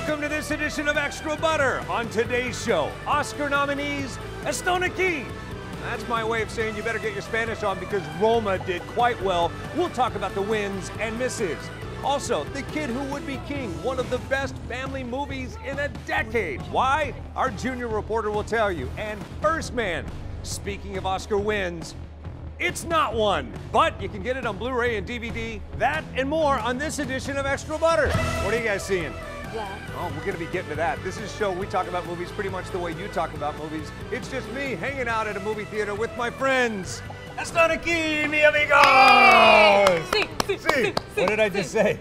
Welcome to this edition of Extra Butter. On today's show, Oscar nominees, Están aquí. That's my way of saying you better get your Spanish on because Roma did quite well. We'll talk about the wins and misses. Also, The Kid Who Would Be King, one of the best family movies in a decade. Why? Our junior reporter will tell you. And First Man, speaking of Oscar wins, it's not one, but you can get it on Blu-ray and DVD. That and more on this edition of Extra Butter. What are you guys seeing? Yeah. Oh, we're going to be getting to that. This is a show we talk about movies pretty much the way you talk about movies. It's just me hanging out at a movie theater with my friends. Están aquí, mi amigos! Sí. What did I just say?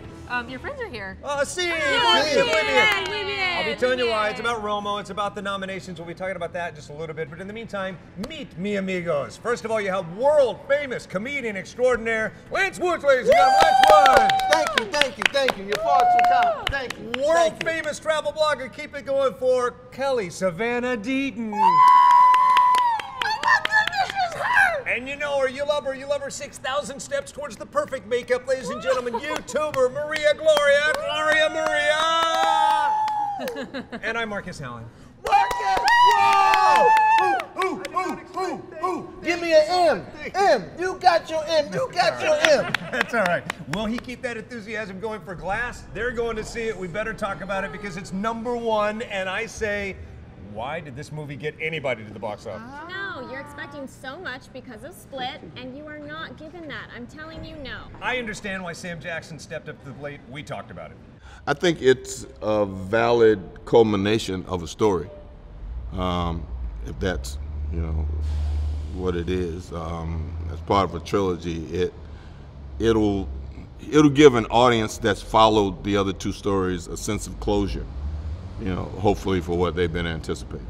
Your friends are here. Oh, sí! Muy bien. I'll be telling you why. It's about Romo. It's about the nominations. We'll be talking about that in just a little bit. But in the meantime, meet mi amigos. First of all, you have world-famous comedian extraordinaire, Lance Woods, ladies and gentlemen. Lance Woods. Thank you. You're far too kind. Thank you. World-famous travel blogger. Keep it going for Kelly Savannah Deaton. And you know her, you love her 6,000 steps towards the perfect makeup, ladies and gentlemen. YouTuber Maria Gloria Maria. And I'm Marcus Allen. Marcus! Whoa! Give me an M. M. You got your M. That's all right. Will he keep that enthusiasm going for Glass? They're going to see it. We better talk about it because it's #1. And I say, why did this movie get anybody to the box office? No, you're expecting so much because of Split, and you are not given that. I'm telling you, no. I understand why Sam Jackson stepped up to the plate. We talked about it. I think it's a valid culmination of a story, if that's what it is. As part of a trilogy, it'll give an audience that's followed the other two stories a sense of closure. Hopefully for what they've been anticipating.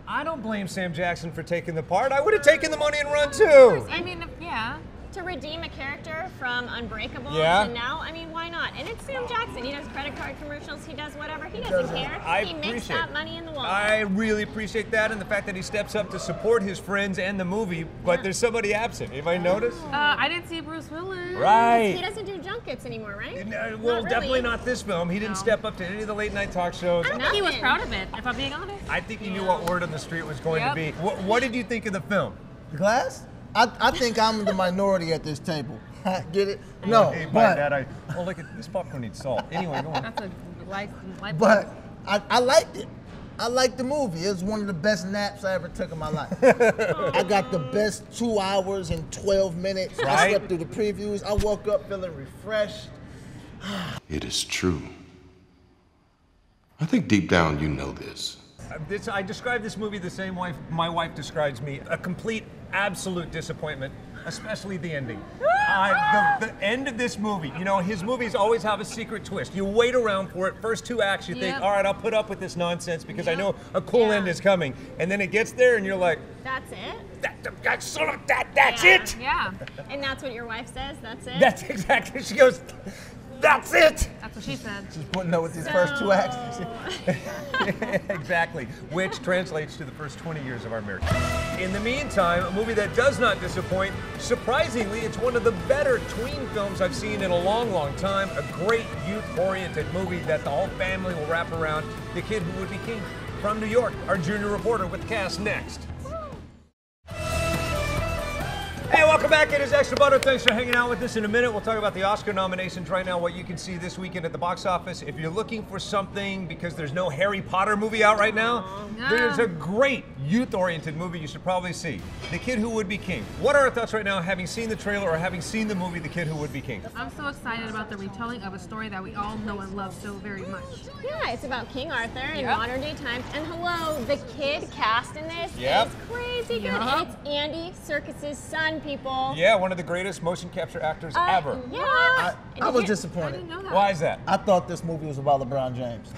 I don't blame Sam Jackson for taking the part. I would have taken the money and run too. I mean, yeah. To redeem a character from Unbreakable Yeah. to now, I mean, why not? And it's Sam Jackson. He does credit card commercials. He does whatever. He doesn't care. He makes that money in the wallet. I really appreciate that and the fact that he steps up to support his friends and the movie, but there's somebody absent. Anybody notice? I didn't see Bruce Willis. Right. He doesn't do junkets anymore, right? Well, Not definitely really. not this film. He didn't step up to any of the late night talk shows. I don't think he was proud of it, if I'm being honest. I think he knew what word on the street was going to be. What did you think of the film? Glass? I think I'm the minority at this table. Get it? No, Hey, by but that, oh, look at this popcorn needs salt. Anyway, go on. That's a life. but I liked it. I liked the movie. It was one of the best naps I ever took in my life. I got the best 2 hours and 12 minutes. I Right. slept through the previews. I woke up feeling refreshed. It is true. I think deep down you know this. I describe this movie the same way my wife describes me, a complete, absolute disappointment, especially the ending. The end of this movie, his movies always have a secret twist. You wait around for it, first 2 acts, you think, all right, I'll put up with this nonsense because I know a cool end is coming. And then it gets there and you're like, That's it? that's it! Yeah. And that's what your wife says? That's it? That's exactly, she goes, that's it! That's what she said. Just putting up with these first 2 acts. Exactly, which translates to the first 20 years of our marriage. In the meantime, a movie that does not disappoint, surprisingly, it's one of the better tween films I've seen in a long, long time. A great youth-oriented movie that the whole family will wrap around. The Kid Who Would Be King. From New York, our junior reporter with Cast next. Hey, welcome back. It is Extra Butter. Thanks for hanging out with us. In a minute, we'll talk about the Oscar nominations right now, what you can see this weekend at the box office. If you're looking for something, because there's no Harry Potter movie out right now, there's a great youth-oriented movie you should probably see. The Kid Who Would Be King. What are our thoughts right now, having seen the trailer or having seen the movie The Kid Who Would Be King? I'm so excited about the retelling of a story that we all know and love so very much. Yeah, it's about King Arthur in modern day times. And hello, the kid cast in this Yep. is crazy good. And it's Andy Serkis's son, people. Yeah, one of the greatest motion capture actors ever. Yeah. I was I disappointed. didn't know that. Why is that? I thought this movie was about LeBron James.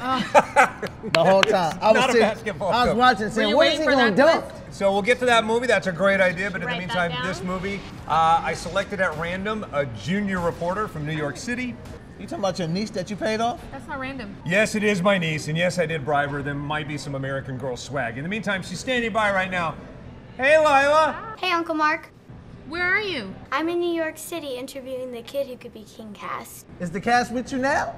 The whole time. I Not a was basketball I was film. watching and Were saying, you what is waiting he for going to that dunk? So we'll get to that movie. That's a great idea. But in the Write meantime, that this down. movie, I selected at random a junior reporter from New York City. You talking about your niece that you paid off? That's not random. Yes, it is my niece, and yes, I did bribe her. There might be some American Girl swag. In the meantime, she's standing by right now. Hey, Lila. Hey, Uncle Mark. Where are you? I'm in New York City interviewing the Kid Who Could Be King cast. Is the cast with you now?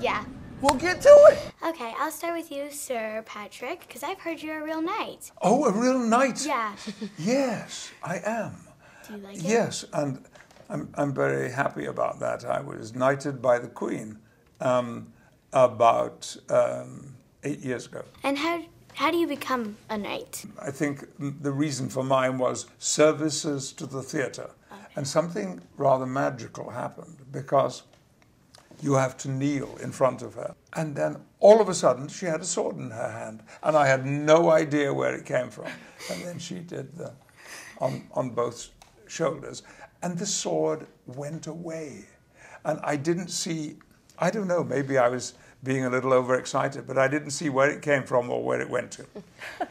Yeah. we'll get to it. Okay, I'll start with you, Sir Patrick, because I've heard you're a real knight. Oh, a real knight? Yeah. Yes, I am. Do you like it? Yes, and I'm very happy about that. I was knighted by the Queen about 8 years ago. And how do you become a knight? I think the reason for mine was services to the theatre. Okay. And something rather magical happened because you have to kneel in front of her. And then all of a sudden she had a sword in her hand and I had no idea where it came from. And then she did on both shoulders. And the sword went away. And I didn't see, I don't know, maybe I was being a little overexcited, but I didn't see where it came from or where it went to.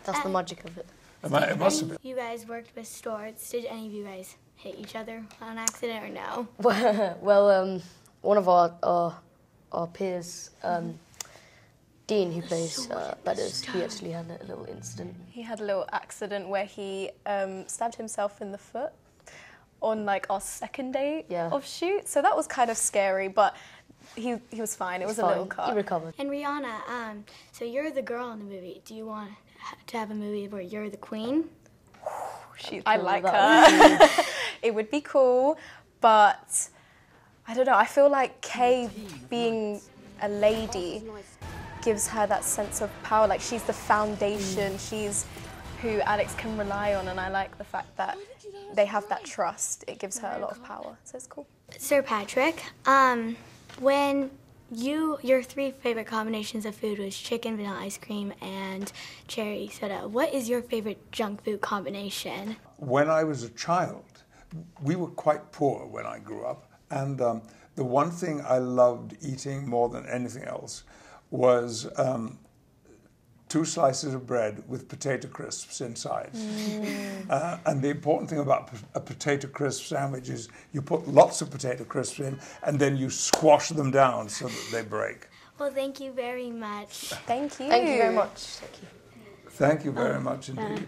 That's the magic of it. It must have been. You guys worked with Stewarts. Did any of you guys hit each other on accident or no? Well, one of our peers, Dean, who plays Bedders, he actually had a little incident. He had a little accident where he stabbed himself in the foot on like our second day of shoot. So that was kind of scary, but he was fine. It was a little cut. He recovered. And Rihanna, so you're the girl in the movie. Do you want to have a movie where you're the queen? I like her. It would be cool, but I don't know. I feel like Kay being a lady gives her that sense of power. Like she's the foundation. She's who Alex can rely on, and I like the fact that they have that trust. It gives her a lot of power, so it's cool. Sir Patrick, when your three favorite combinations of food was chicken, vanilla ice cream, and cherry soda, what is your favorite junk food combination? When I was a child, we were quite poor when I grew up, and the one thing I loved eating more than anything else was 2 slices of bread with potato crisps inside. And the important thing about a potato crisp sandwich is you put lots of potato crisps in and then you squash them down so that they break. Well, thank you very much. Thank you. Thank you very much. Thank you. Thank you very much indeed.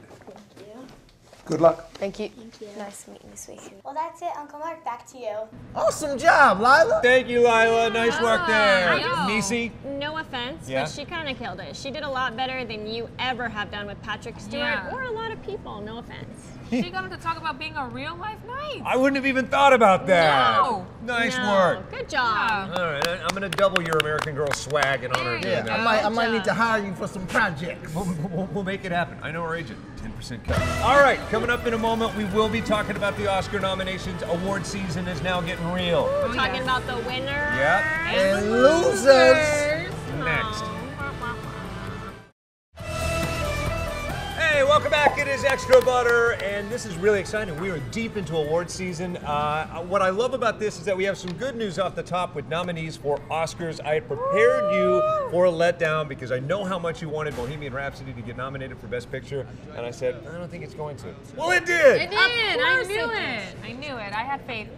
Good luck. Thank you. Thank you. Nice meeting you, sweetie. Well, that's it, Uncle Mark. Back to you. Awesome job, Lila. Thank you, Lila. Nice work there. I know. Nisi? No offense, Yeah? but she kind of killed it. She did a lot better than you ever have done with Patrick Stewart or a lot of people. No offense. She got him to talk about being a real life knight. I wouldn't have even thought about that. No. Nice No. work. Good job. All right, I'm going to double your American Girl swag in honor of doing Yeah, that. I might need to hire you for some projects. We'll make it happen. I know our agent. 10% cut. All right, coming up in a moment, we will be talking about the Oscar nominations. Award season is now getting real. We're talking about the winner Yep. And losers. Next. Hey, welcome back. It is Extra Butter, and this is really exciting. We are deep into award season. What I love about this is that we have some good news off the top with nominees for Oscars. I had prepared you for a letdown because I know how much you wanted Bohemian Rhapsody to get nominated for Best Picture, and I said, I don't think it's going to. Well, it did! It did. I knew it. I knew it. I had faith.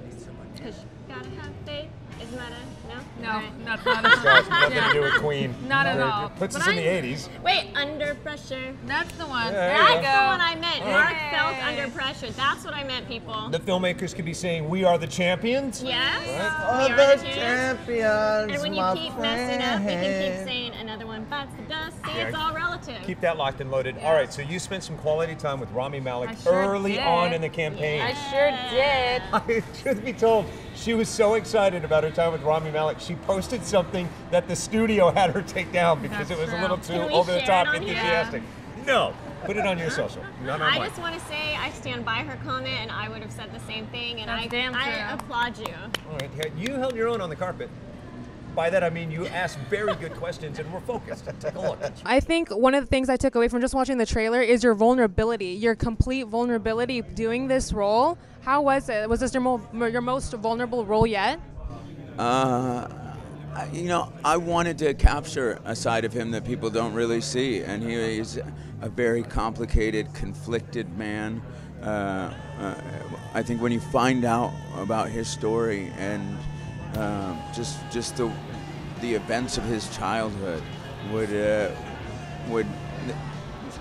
Gotta have faith. Isn't that a no? No, All right. not Nothing to do with Queen. Not at all. It puts But us in I- the 80s. Wait, Under Pressure. That's the one. Yeah, There there you you go. That's the one I meant. Mark Yay. felt under pressure. That's what I meant, people. The filmmakers could be saying, we are the champions. Yes. Oh, We are the the champions. champions, And when you my keep messing up, you can keep friend. saying another one bites the dust. See, Yeah. it's all relative. Keep that locked and loaded. All right, so you spent some quality time with Rami Malek I sure early did. on in the campaign. I sure did. Truth be told, she was so excited about her time with Rami Malek, she posted something that the studio had her take down because That's it was a true. little too Can we over the share top it on here? enthusiastic. No, put it on your social, not on I mine. just want to say I stand by her comment, and I would have said the same thing, and That's damn I true. applaud you. All right, yeah, you held your own on the carpet. By that I mean you asked very good questions and were focused. Take a look. I think one of the things I took away from just watching the trailer is your vulnerability, your complete vulnerability doing this role. How was it? Was this your most vulnerable role yet? You know, I wanted to capture a side of him that people don't really see, and he is a very complicated, conflicted man. I think when you find out about his story and just the events of his childhood would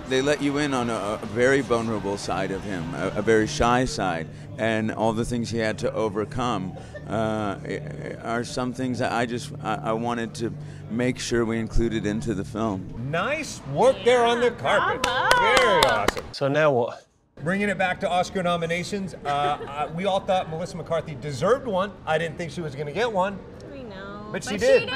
they let you in on a very vulnerable side of him, a very shy side, and all the things he had to overcome are some things that I wanted to make sure we included into the film. Nice work there on the carpet. Bravo. Very awesome. So now what? Bringing it back to Oscar nominations, we all thought Melissa McCarthy deserved one. I didn't think she was going to get one. I know. But she did.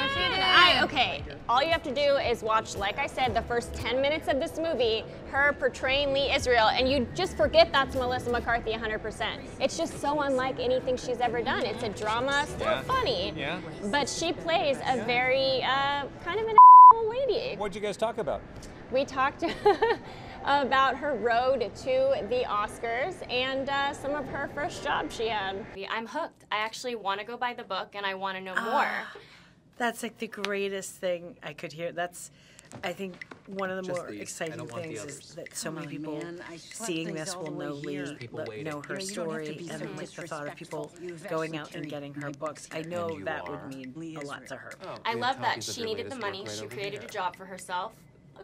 Okay, all you have to do is watch, like I said, the first 10 minutes of this movie, her portraying Lee Israel, and you just forget that's Melissa McCarthy 100%. It's just so unlike anything she's ever done. It's a drama, still funny, but she plays a very kind of an lady. What'd you guys talk about? We talked about her road to the Oscars and some of her first jobs she had. I'm hooked. I actually want to go buy the book and I want to know more. That's like the greatest thing I could hear. That's, I think, one of the more exciting things is that so many people seeing this will know Lee, know her story, and like the thought of people going out and getting her books. I know that would mean a lot to her. I love that she needed the money. She created a job for herself.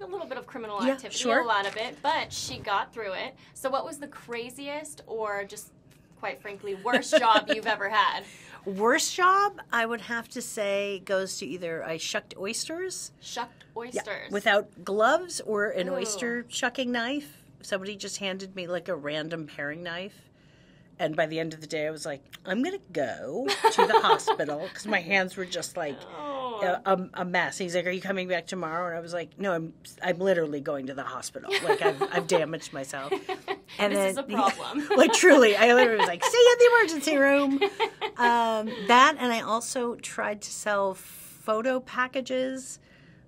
A little bit of criminal activity, sure. A lot of it, but she got through it. So what was the craziest or just, quite frankly, worst job you've ever had? Worst job, I would have to say, goes to either I shucked oysters. Shucked oysters? Without gloves or an oyster shucking knife. Somebody just handed me like a random paring knife. And by the end of the day, I was like, I'm going to go to the hospital because my hands were just like a mess. He's like, are you coming back tomorrow? And I was like, no, I'm literally going to the hospital. Like, I've damaged myself. And this is a problem. Like, truly, I literally was like, see you in the emergency room. That, and I also tried to sell photo packages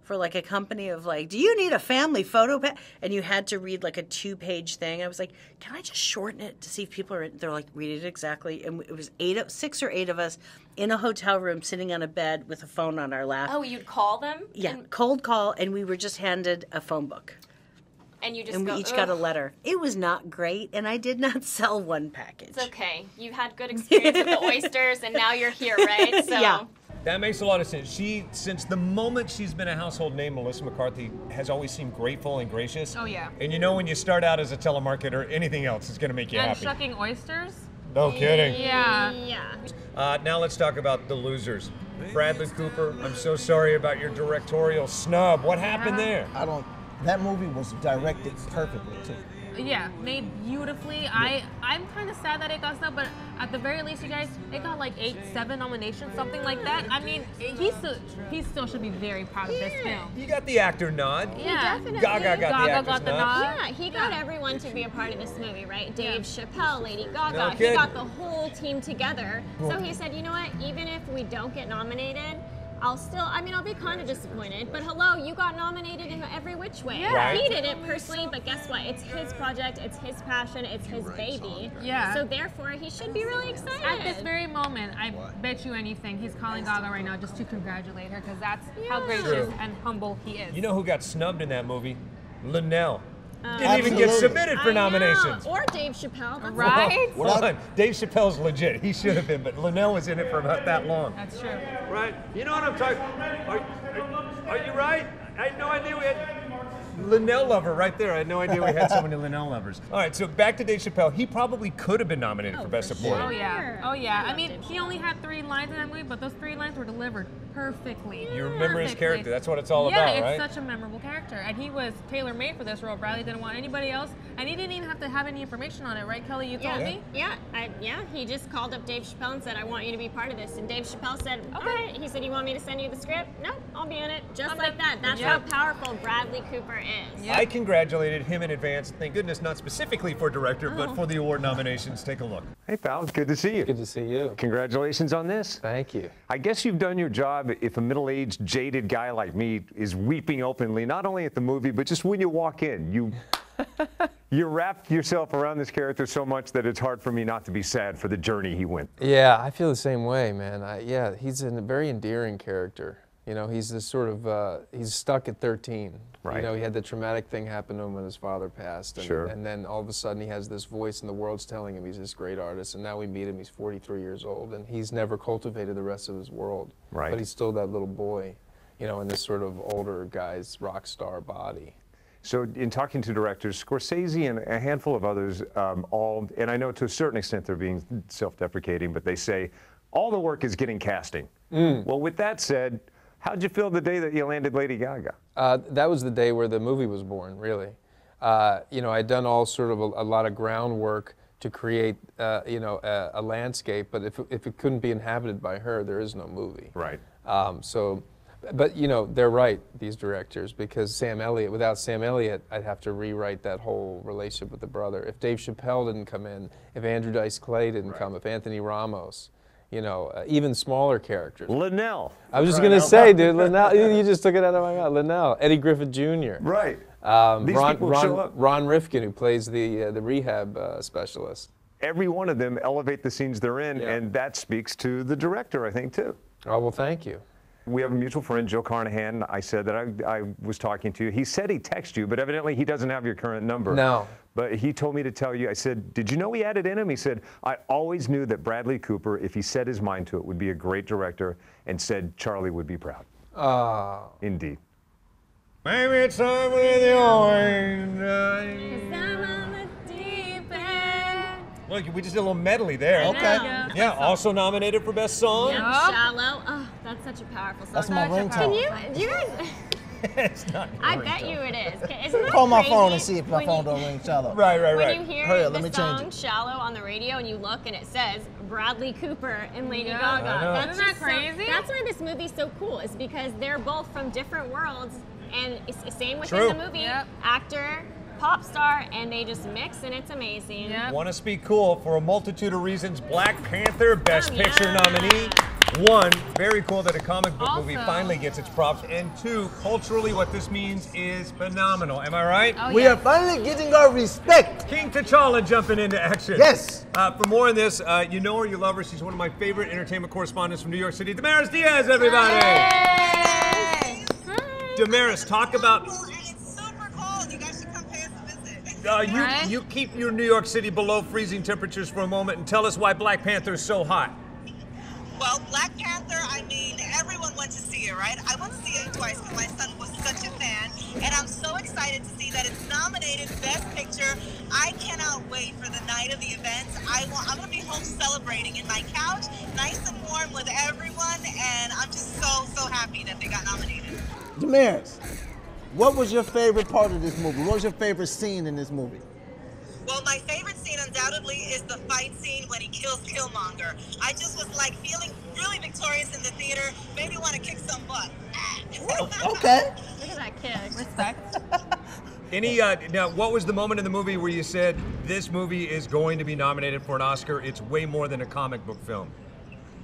for like a company of like, do you need a family photo pack? And you had to read like a 2-page thing. I was like, can I just shorten it to see if people are in? They're like, read it exactly. And it was 6 or 8 of us in a hotel room sitting on a bed with a phone on our lap. Oh, you'd call them? Yeah, cold call, and we were just handed a phone book. And you just and we each got a letter. It was not great, and I did not sell one package. It's okay. You had good experience with the oysters, and now you're here, right? So. Yeah. That makes a lot of sense. Since the moment she's been a household name, Melissa McCarthy has always seemed grateful and gracious. Oh, yeah. And you know when you start out as a telemarketer, anything else is going to make you happy. And shucking oysters? No kidding. Yeah. Now let's talk about the losers. Bradley Cooper, I'm so sorry about your directorial snub. What happened there? That movie was directed perfectly, too. Yeah, made beautifully. I'm kind of sad that it got snubbed, but at the very least, you guys, it got like 7 nominations, something like that. I mean, he still should be very proud of this film. You got the actor nod. Yeah, definitely. Gaga got the nod. Yeah, he got everyone to be a part of this movie, right? Dave Chappelle, Lady Gaga, No he kidding. got the whole team together. So he said, you know what, even if we don't get nominated, I'll be kind of disappointed, but hello, you got nominated in every which way. Yeah. Right. He did it personally, but guess what? It's his project, it's his passion, it's his baby. Yeah. So therefore, he should be really excited. At this very moment, I bet you anything, he's calling Gaga right now just to congratulate her, because that's how gracious and humble he is. You know who got snubbed in that movie? Linnell. Didn't even get submitted for nominations. Or Dave Chappelle. That's right? Hold on. Dave Chappelle's legit. He should have been, but Linnell was in it for about that long. That's true. Right. You know what I'm talking Are you right? I had no idea we had Linnell lover right there. I had no idea we had so many Linnell lovers. All right, so back to Dave Chappelle. He probably could have been nominated for Best Supporting. Oh, yeah. Oh, yeah. I mean, he only had 3 lines in that movie, but those 3 lines were delivered perfectly. You remember his character. That's what it's all about, right? Yeah, it's such a memorable character. And he was tailor-made for this role. Bradley didn't want anybody else. And he didn't even have to have any information on it, right, Kelly? You told me? Yeah, he just called up Dave Chappelle and said, I want you to be part of this. And Dave Chappelle said, all right. He said, you want me to send you the script? No, I'll be in it. Just like that. That's how powerful Bradley Cooper is. I congratulated him in advance. Thank goodness, not specifically for director, but for the award nominations. Take a look. Hey, pal, it's good to see you. Good to see you. Congratulations on this. Thank you. I guess you've done your job if a middle-aged, jaded guy like me is weeping openly, not only at the movie, but just when you walk in. You wrapped yourself around this character so much that it's hard for me not to be sad for the journey he went. Yeah, I feel the same way, man. He's a very endearing character. You know, he's this sort of, he's stuck at 13. Right. You know, he had the traumatic thing happen to him when his father passed. And, and then all of a sudden he has this voice and the world's telling him he's this great artist. And now we meet him, he's 43 years old, and he's never cultivated the rest of his world. But he's still that little boy, you know, in this sort of older guy's rock star body. So in talking to directors, Scorsese and a handful of others, all, and I know to a certain extent they're being self-deprecating, but they say all the work is getting casting. Well, with that said, how'd you feel the day that you landed Lady Gaga? That was the day where the movie was born, really. You know, I'd done all sort of a lot of groundwork to create, you know, a landscape, but if it couldn't be inhabited by her, there is no movie. Right. But you know, they're right, these directors, because Sam Elliott, without Sam Elliott, I'd have to rewrite that whole relationship with the brother. If Dave Chappelle didn't come in, if Andrew Dice Clay didn't come, if Anthony Ramos, you know, even smaller characters. Linnell. I was just going to say, dude, Linnell, you just took it out of my mouth. Linnell, Eddie Griffith Jr. Right. Ron Rifkin, who plays the rehab specialist. Every one of them elevate the scenes they're in, and that speaks to the director, I think, too. Oh, well, thank you. We have a mutual friend, Joe Carnahan. I said that I was talking to you. He said he texted you, but evidently he doesn't have your current number. No. But he told me to tell you, I said, did you know he had it in him? He said, I always knew that Bradley Cooper, if he set his mind to it, would be a great director, and said Charlie would be proud. Oh. Indeed. Maybe it's time with you. Look, we just did a little medley there. Yeah, also nominated for Best Song. Yeah, Shallow. Oh, that's such a powerful song. That's my ringtone. Do you guys? It's not your I ringtone. bet you it is. Isn't that Call my crazy phone and see if my when phone you- don't ring Shallow. Right. When you hear Hurry up, let the me change song it. Shallow on the radio and you look and it says Bradley Cooper and Lady I Gaga. know. That's Isn't that just crazy? That's why this movie's so cool. Is because they're both from different worlds, and it's the same within True. the movie. Actor, pop star, and they just mix, and it's amazing. Want to speak cool for a multitude of reasons. Black Panther, Best Picture nominee. One, very cool that a comic book movie finally gets its props. And two, culturally, what this means is phenomenal. Am I right? We are finally getting our respect. King T'Challa jumping into action. Yes. For more on this, you know her, you love her. She's one of my favorite entertainment correspondents from New York City. Damaris Diaz, everybody. Hey. Damaris, talk about. You keep your New York City below freezing temperatures for a moment and tell us why Black Panther is so hot. Well, Black Panther, I mean, everyone went to see it, right? I went to see it twice because my son was such a fan, and I'm so excited to see that it's nominated Best Picture. I cannot wait for the night of the events. I'm going to be home celebrating in my couch, nice and warm with everyone, and I'm just so happy that they got nominated. Damaris, what was your favorite part of this movie? What was your favorite scene in this movie? Well, my favorite scene undoubtedly is the fight scene when he kills Killmonger. I just was like feeling really victorious in the theater, made me want to kick some butt. Okay. Look at that kid. Respect. Now, what was the moment in the movie where you said, this movie is going to be nominated for an Oscar? It's way more than a comic book film.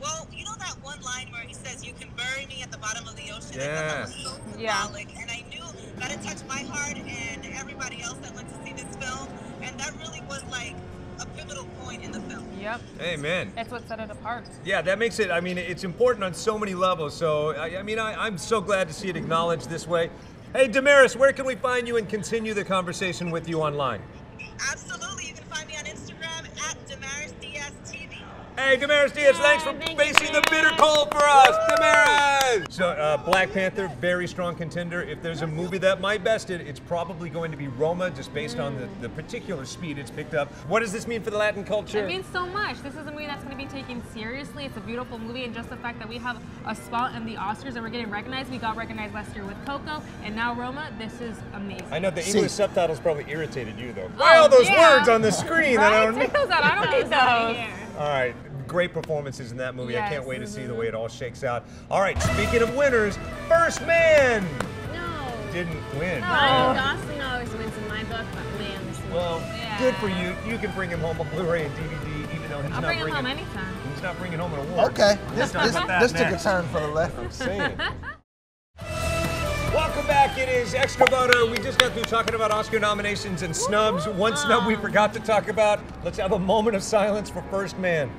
Well, you know that one line where he says, "You can bury me at the bottom of the ocean." Yeah. I thought that was so symbolic, and I knew that it touched my heart and everybody else that went to see this film, and that really was like a pivotal point in the film. Yep. Amen. That's what set it apart. Yeah, that makes it, I mean, it's important on so many levels. So, I'm so glad to see it acknowledged this way. Hey, Damaris, where can we find you and continue the conversation with you online? Absolutely. You can find me on Instagram at Damaris Diaz TV. Hey, Damaris Diaz, thanks for facing the bitter cold for us, Damaris! So, Black Panther, very strong contender. If there's a movie that might best it, it's probably going to be Roma, just based on the particular speed it's picked up. What does this mean for the Latin culture? It means so much. This is a movie that's going to be taken seriously. It's a beautiful movie, and just the fact that we have a spot in the Oscars and we're getting recognized. We got recognized last year with Coco, and now Roma. This is amazing. I know the English subtitles probably irritated you, though. All those words on the screen. Right? Take those out. I don't need those. All right, great performances in that movie. Yes. I can't wait to see the way it all shakes out. All right, speaking of winners, First Man didn't win. Ryan Gosling always wins in my book, but man, this Well, good for you. You can bring him home on Blu-ray and DVD, even though he's I'll not bring him bringing home anytime. He's not bringing home an award. Okay, Let's this talk about that took a next. turn for the left. I'm saying. Welcome back. It is Extra Butter. We just got through talking about Oscar nominations and snubs. One snub we forgot to talk about. Let's have a moment of silence for First Man.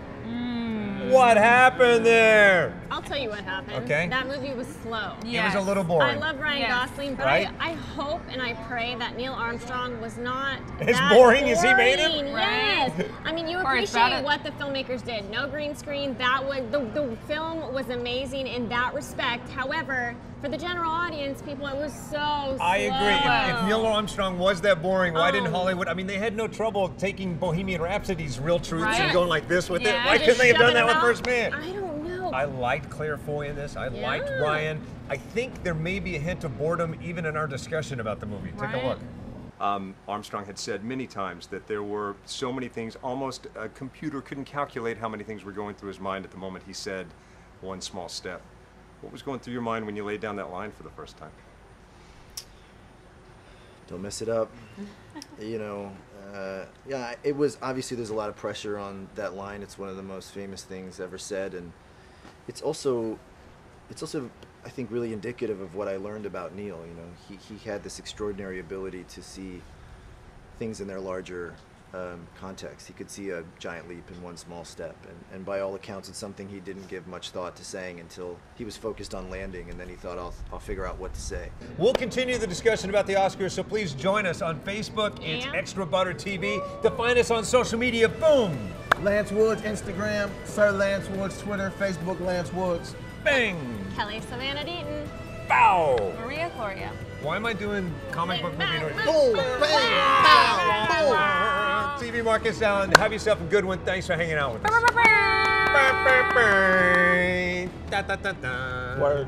What happened there? I'll tell you what happened. Okay. That movie was slow. It was a little boring. I love Ryan Gosling, but Right? I hope and I pray that Neil Armstrong was not As that boring as he made him? Yes. Right. I mean, you Or as appreciate bad what the filmmakers did. No green screen. That was the film was amazing in that respect. However, for the general audience, people, it was so slow. I agree. If Neil Armstrong was that boring, why didn't Hollywood? I mean, they had no trouble taking Bohemian Rhapsody's real truths and going like this with it. Why couldn't they have done that with First Man? I don't know. I liked Claire Foy in this. I liked Ryan. I think there may be a hint of boredom even in our discussion about the movie. Take a look. Armstrong had said many times that there were so many things, almost a computer couldn't calculate how many things were going through his mind at the moment he said one small step. What was going through your mind when you laid down that line for the first time? Don't mess it up. You know, yeah, it was, obviously there's a lot of pressure on that line. It's one of the most famous things ever said, and it's also I think really indicative of what I learned about Neil. You know, he had this extraordinary ability to see things in their larger context. He could see a giant leap in one small step, and by all accounts it's something he didn't give much thought to saying until he was focused on landing, and then he thought, I'll figure out what to say. We'll continue the discussion about the Oscars, so please join us on Facebook. It's Extra Butter TV. To find us on social media, boom! Lance Woods, Instagram, Sir Lance Woods, Twitter, Facebook, Lance Woods. Bang! Kelly Savannah Deaton. Bow! Maria Gloria. Why am I doing comic book movie noise? Boom, bang, pow, TV Market Sound. Have yourself a good one. Thanks for hanging out with us. Word.